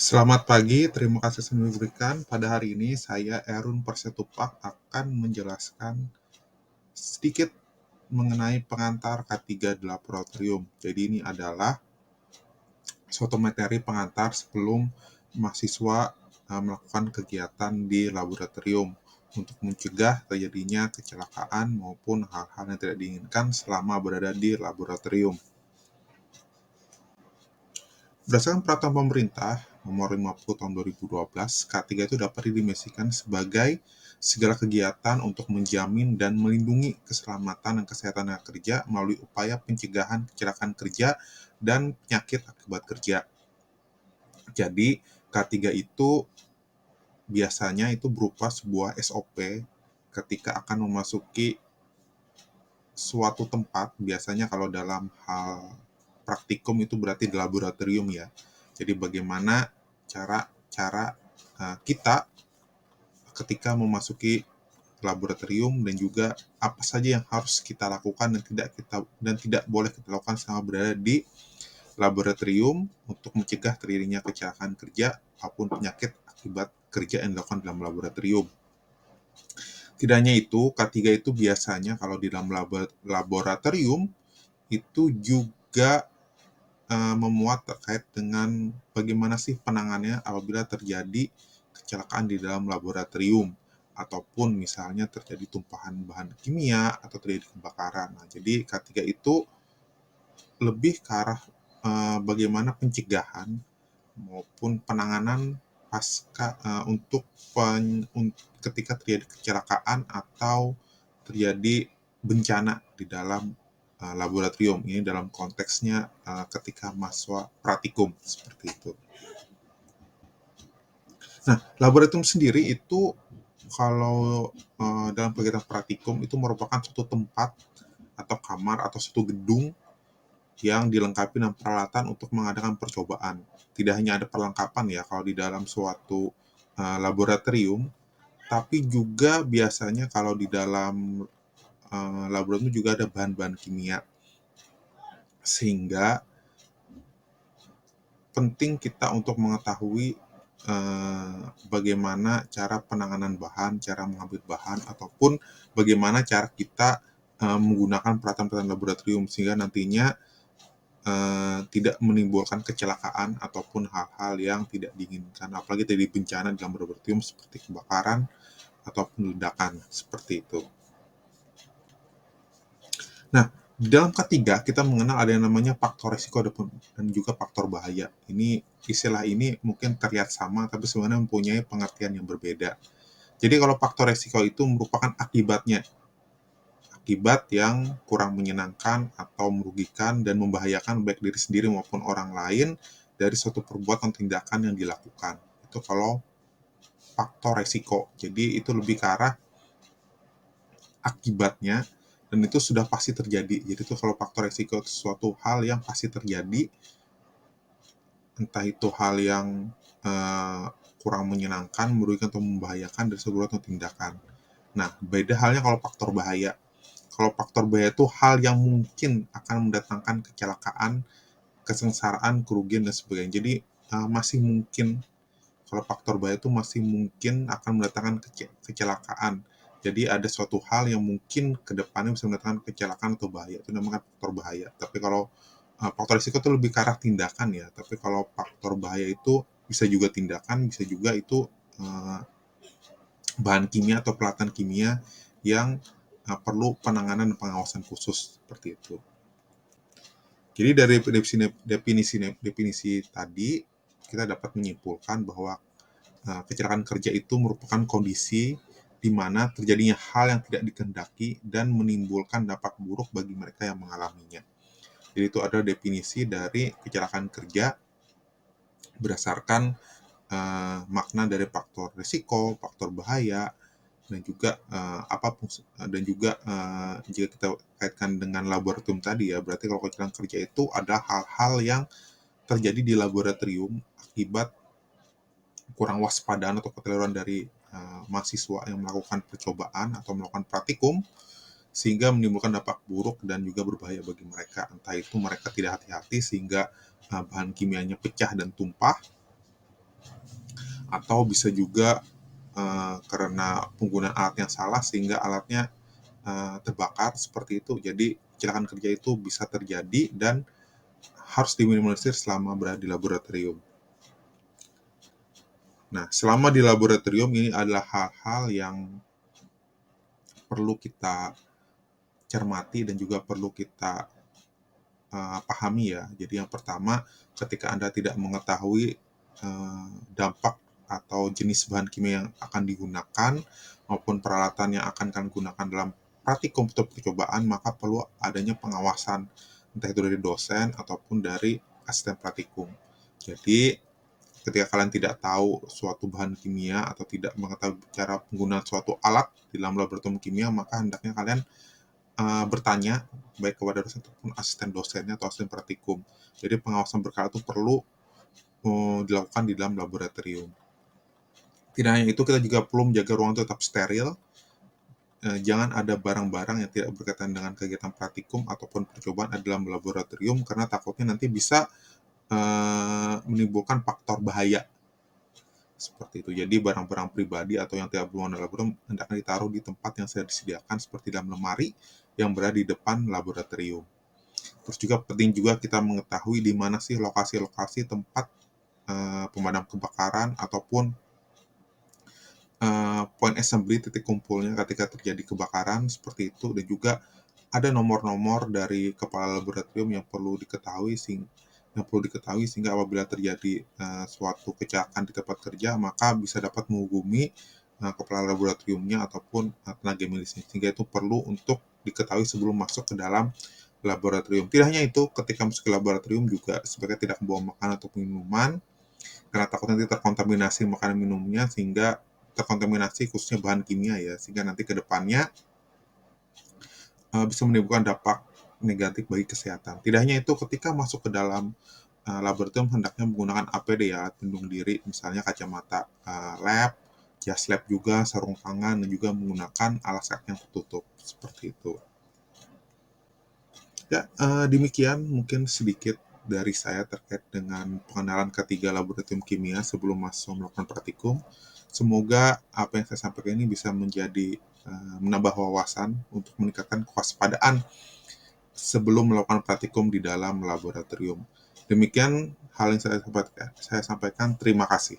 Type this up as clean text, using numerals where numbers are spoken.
Selamat pagi, terima kasih sudah diberikan. Pada hari ini saya Erun Persetupak akan menjelaskan sedikit mengenai pengantar K3 di laboratorium. Jadi ini adalah suatu materi pengantar sebelum mahasiswa melakukan kegiatan di laboratorium untuk mencegah terjadinya kecelakaan maupun hal-hal yang tidak diinginkan selama berada di laboratorium. Berdasarkan peraturan pemerintah nomor 50 tahun 2012, K3 itu dapat didimensikan sebagai segala kegiatan untuk menjamin dan melindungi keselamatan dan kesehatan tenaga kerja melalui upaya pencegahan kecelakaan kerja dan penyakit akibat kerja. Jadi, K3 itu biasanya itu berupa sebuah SOP ketika akan memasuki suatu tempat, biasanya kalau dalam hal praktikum itu berarti di laboratorium ya. Jadi bagaimana cara kita ketika memasuki laboratorium dan juga apa saja yang harus kita lakukan dan tidak boleh kita lakukan selama berada di laboratorium untuk mencegah terjadinya kecelakaan kerja maupun penyakit akibat kerja yang dilakukan dalam laboratorium. Tidak hanya itu, K3 itu biasanya kalau di dalam laboratorium itu juga memuat terkait dengan bagaimana sih penanganannya apabila terjadi kecelakaan di dalam laboratorium ataupun misalnya terjadi tumpahan bahan kimia atau terjadi kebakaran. Nah, jadi K3 itu lebih ke arah bagaimana pencegahan maupun penanganan pasca untuk ketika terjadi kecelakaan atau terjadi bencana di dalam laboratorium. Ini dalam konteksnya ketika mahasiswa praktikum seperti itu. Nah, laboratorium sendiri itu kalau dalam kegiatan praktikum itu merupakan suatu tempat atau kamar atau suatu gedung yang dilengkapi dengan peralatan untuk mengadakan percobaan. Tidak hanya ada perlengkapan ya kalau di dalam suatu laboratorium, tapi juga biasanya kalau di dalam laboratorium juga ada bahan-bahan kimia. Sehingga penting kita untuk mengetahui bagaimana cara penanganan bahan, cara mengambil bahan, ataupun bagaimana cara kita menggunakan peralatan-peralatan laboratorium sehingga nantinya tidak menimbulkan kecelakaan ataupun hal-hal yang tidak diinginkan, apalagi terjadi bencana dalam laboratorium seperti kebakaran ataupun ledakan seperti itu. Nah, di dalam K3 kita mengenal ada yang namanya faktor risiko dan juga faktor bahaya. Istilah ini mungkin terlihat sama tapi sebenarnya mempunyai pengertian yang berbeda. Jadi kalau faktor risiko itu merupakan akibat yang kurang menyenangkan atau merugikan dan membahayakan baik diri sendiri maupun orang lain dari suatu perbuatan tindakan yang dilakukan. Itu kalau faktor risiko. Jadi itu lebih ke arah akibatnya dan itu sudah pasti terjadi. Jadi itu kalau faktor risiko itu suatu hal yang pasti terjadi, entah itu hal yang kurang menyenangkan, merugikan atau membahayakan dari sebuah tindakan. Nah, beda halnya kalau faktor bahaya. Kalau faktor bahaya itu hal yang mungkin akan mendatangkan kecelakaan, kesengsaraan, kerugian, dan sebagainya. Jadi masih mungkin, kalau faktor bahaya itu masih mungkin akan mendatangkan kecelakaan. Jadi ada suatu hal yang mungkin ke depannya bisa mendatangkan kecelakaan atau bahaya. Itu namanya faktor bahaya. Tapi kalau faktor risiko itu lebih ke arah tindakan ya. Tapi kalau faktor bahaya itu bisa juga tindakan, bisa juga itu bahan kimia atau peralatan kimia yang perlu penanganan dan pengawasan khusus seperti itu. Jadi dari definisi tadi kita dapat menyimpulkan bahwa kecelakaan kerja itu merupakan kondisi di mana terjadinya hal yang tidak dikehendaki dan menimbulkan dampak buruk bagi mereka yang mengalaminya. Jadi itu adalah definisi dari kecelakaan kerja berdasarkan makna dari faktor risiko, faktor bahaya, dan juga jika kita kaitkan dengan laboratorium tadi ya, berarti kalau kecelakaan kerja itu ada hal-hal yang terjadi di laboratorium akibat kurang waspadaan atau keteledoran dari mahasiswa yang melakukan percobaan atau melakukan praktikum sehingga menimbulkan dampak buruk dan juga berbahaya bagi mereka. Entah itu mereka tidak hati-hati sehingga bahan kimianya pecah dan tumpah, atau bisa juga karena penggunaan alat yang salah sehingga alatnya terbakar seperti itu. Jadi kecelakaan kerja itu bisa terjadi dan harus diminimalisir selama berada di laboratorium. Nah, selama di laboratorium ini adalah hal-hal yang perlu kita cermati dan juga perlu kita pahami ya. Jadi yang pertama, ketika Anda tidak mengetahui dampak atau jenis bahan kimia yang akan digunakan maupun peralatan yang akan kalian gunakan dalam praktikum atau percobaan, maka perlu adanya pengawasan entah itu dari dosen ataupun dari asisten praktikum. Jadi ketika kalian tidak tahu suatu bahan kimia atau tidak mengetahui cara penggunaan suatu alat di dalam laboratorium kimia, maka hendaknya kalian bertanya baik kepada dosen ataupun asisten dosennya atau asisten praktikum. Jadi pengawasan berkala itu perlu dilakukan di dalam laboratorium. Tidak hanya itu, kita juga perlu menjaga ruang itu tetap steril. Jangan ada barang-barang yang tidak berkaitan dengan kegiatan praktikum ataupun percobaan di dalam laboratorium karena takutnya nanti bisa menimbulkan faktor bahaya seperti itu. Jadi barang-barang pribadi atau yang tidak berhubungan dengan laboratorium hendaknya ditaruh di tempat yang sudah disediakan seperti dalam lemari yang berada di depan laboratorium. Terus juga penting juga kita mengetahui di mana sih lokasi-lokasi tempat pemadam kebakaran ataupun point assembly, titik kumpulnya ketika terjadi kebakaran seperti itu, dan juga ada nomor-nomor dari kepala laboratorium yang perlu diketahui sehingga apabila terjadi suatu kecelakaan di tempat kerja maka bisa dapat menghubungi kepala laboratoriumnya ataupun tenaga medisnya, sehingga itu perlu untuk diketahui sebelum masuk ke dalam laboratorium. Tidak hanya itu, ketika masuk ke laboratorium juga sebaiknya tidak membawa makanan atau minuman karena takut nanti terkontaminasi makanan minumnya sehingga terkontaminasi khususnya bahan kimia ya, sehingga nanti ke depannya bisa menimbulkan dampak negatif bagi kesehatan. Tidak hanya itu, ketika masuk ke dalam laboratorium hendaknya menggunakan APD ya, alat pelindung diri, misalnya kacamata lab, jas lab juga, sarung tangan, dan juga menggunakan alas kaki yang tertutup seperti itu. Ya, demikian mungkin sedikit dari saya terkait dengan pengenalan ketiga laboratorium kimia sebelum masuk melakukan praktikum. Semoga apa yang saya sampaikan ini bisa menjadi menambah wawasan untuk meningkatkan kewaspadaan sebelum melakukan praktikum di dalam laboratorium. Demikian hal yang saya sampaikan. Terima kasih.